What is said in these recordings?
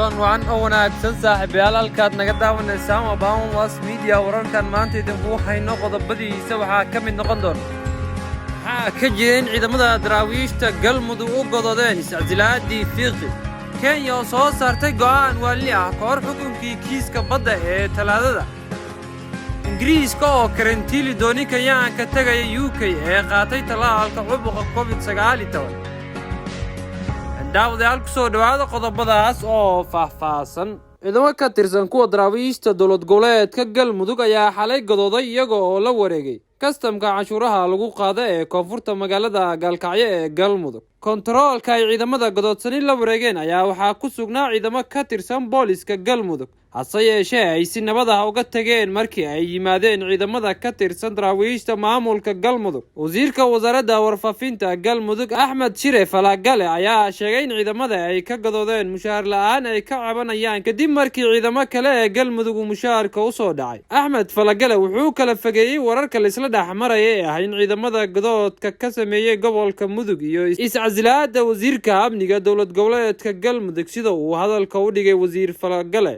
kulan wacan oo wanaagsan saaxiibayaal halkaad naga daawanaysaan waa Baawan Was Media wararkan maanta idinku hayno qodobadiisa waxaa ka mid noqon doona waxaa ka jireen ciidamada daraawiishta Galmudug u gododeen iscasilaadii fiiqi Kenya oo soo saartay go'aan wali ah kor xukunkii kiiska badda ee talaadada Ingiriiska oo karantiili dooni Kenyaanka tagay UK ee qaatay talaalka cudurka COVID-19 daawadayaal ku soo dhawaada qodobadaas oo faahfaahsan ciidamo ka tirsan kuwa daraawiishta dowlad goboleedka Galmudug ayaa xalay godooday iyaga oo la wareegay kastamka cashuuraha lagu qaado ee koonfurta magaalada Gaalkacyo ee Galmudug kontaroolka ay ciidamada godoodsan la wareegeen ayaa waxaa ku sugnaa ciidamo ka tirsan booliska Galmudug hase yeeshee ay si nabad ah uga tageen markii ay yimaadeen ciidamada ka tirsan daraawiishta maamulka Galmudug wasiirka wasaaradda warfaafinta Galmudug Axmed Shire Falagale ayaa sheegay in ciidamada ay ka godoodeen mushaar la'aan ay ka cabanayaan kadib markii ciidamo kale ee Galmudug mushaarka u soo dhacay Axmed Falagale wuxuu kala fageeyay wararka la isla dhaxmarayay ee ah in ciidamada godoodka ka sameeyay gobolka Mudug iyo iscasilaadda wasiirka amniga dowlad goboleedka Galmudug sida uu hadalka u dhigay wasiir Falagale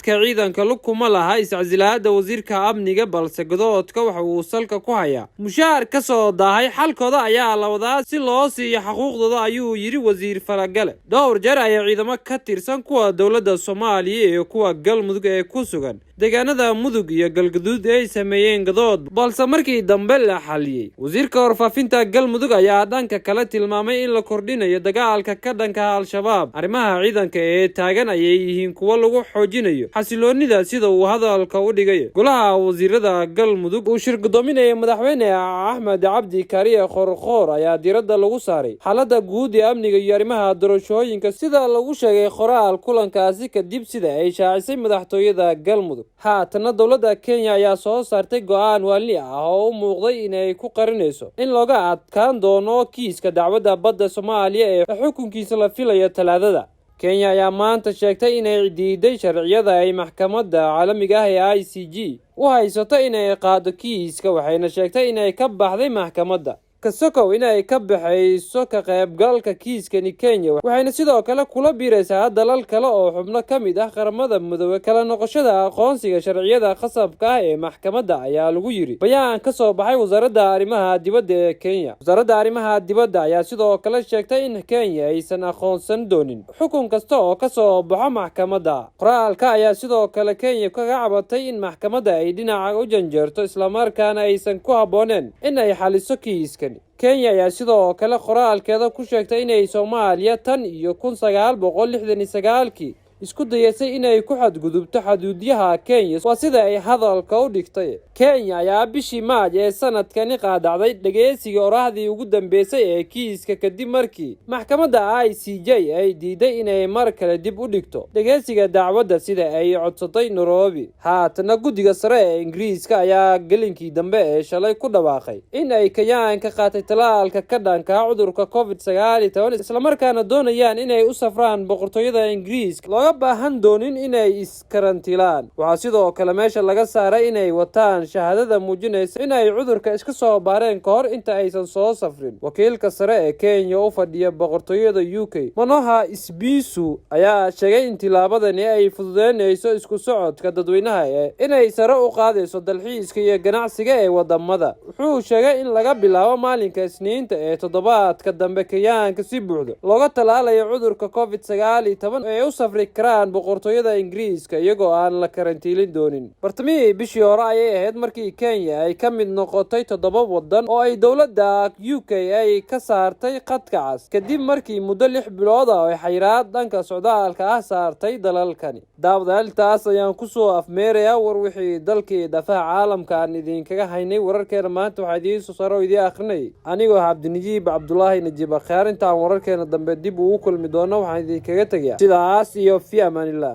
ciidanka lukuma laha iscasilaadda wasiirka amniga balse godoodka waxa uu salka ku hayaa mushaar ka soo daahay xalkooda ayaa la wadaa si loo siiyo xuquuqdooda ayuu yiri wasiir Falagale dhowr jeer ayaa ciidamo ka tirsan kuwa dowladda Soomaaliya iyo kuwa Galmudug ee ku sugan deegaanada Mudug iyo Galgaduud ay sameeyeen godood balse markii dambe la xaliyay wasiirka warfaafinta Galmudug ayaa dhanka kale tilmaamay in la kordhinayo dagaalka ka dhanka al-shabaab arrimaha ciidanka ee taagan ayay yihiin kuwa lagu xoojinayo xasiloonida sida uu hadalka u dhigay golaha wasiirada Galmudug uu shir gudoominaya madaxweyne Axmed Cabdi Kaariye Qorqor ayaa diiradda lagu saaray xaaladda guud ee amniga iyo arrimaha doorashooyinka sida lagu sheegay qoraal kulankaasi kadib sida ay shaacisay madaxtooyada Galmudug haatana dowladda Kenya ayaa soo saartay go'aan wali ah oo u muuqday inay ku qarinayso in looga adkaan doono kiiska dacwadda badda Soomaaliya ee xukunkiisa la filayo talaadada Kenya ayaa maanta sheegtay inay diiday sharciyada ay maxkamadda caalamiga ah ee ICJ u haysato inay qaado kiiska waxayna sheegtay inay ka baxday maxkamadda kasokow inay ka baxayso ka qaybgalka kiiskani Kenya waxayna sidoo kale kula biiraysaa dalal kale oo xubno ka mid ah qaramada midoobay kala noqoshada aqoonsiga sharciyada qasabka ah ee maxkamadda ayaa lagu yiri bayaan ka soo baxay wasaaradda arrimaha dibadda ee Kenya wasaaradda arrimaha dibadda ayaa sidoo kale sheegtay in Kenya aysan aqoonsan doonin xukun kasta oo ka soo baxo maxkamadda qoraalka ayaa sidoo kale Kenya kaga cabatay in maxkamadda ay dhinaca u janjeerto isla markaana aysan ku habooneen in ay xaliso kiiskan Kenya ayaa sidoo kale qoraalkeeda ku sheegtay inay Soomaaliya tan iyo 1969 isku dayaysay inay ku xadgudubto xuduudiyaha Kenya waa sida ay hadalka u dhigtay Kenya ayaa bishii Maaj ee sanadkani qaadacday dhageysiga orahdii ugu dambeysay ee kiiska kadib markii maxkamadda ICJ ay diiday inay mar kale dib u dhigto dhageysiga dacwadda sida ay codsatay Nairobi haatana guddiga sare ee Ingiriiska ayaa galinkii dambe ee shalay ku dhawaaqay in ay Kenyaanka qaatay talaalka ka dhanka cudurka COVID-19 isla markaana doonayaan inay u safraan boqortooyada Ingiriiska looga baahan doonin inay iskarantilaan waxaa sidoo kale meesha laga saaray inay wataan shahaadada muujinaysa inay cudurka iska soo baareen ka hor inta aysan soo safrin wakiilka sare ee Kenya u fadhiya boqortooyada UK Manoha Isbisu ayaa sheegay in tilaabadani ay fududeynayso isku socodka dadweynaha ee inay sare u qaadayso dalxiiska iyo ganacsiga ee wadamada wuxuu sheegay in laga bilaabo maalinka Isniinta ee toddobaadka dambe Kenyaanka si buuxda looga talaalayo cudurka COVID-19 ee u safri karaan boqortooyada Ingiriiska iyagoo aan la karantiilin doonin bartamihii bishii hore ayay ahayd markii Kenya ay ka mid noqotay 7 wadan oo ay dowladda UK ay ka saartay qadka cas kadib markii muddo 6 bilood ah ay xayiraad dhanka socdaalka ah saartay dalalkani daawadayaal taas ayaan ku soo afmeerayaa war wixii dalkii dafaaca caalamka aan idinkaga haynay wararkeena maanta waxa idiin soo saaray idin akhrinay anigoo Cabdinajiib Cabdullaahi Najiib Khaarinta wararkeena dambe dib ugu kulmi doono waxaan idinkaga tagayaa sidaas iyo fi amaan illah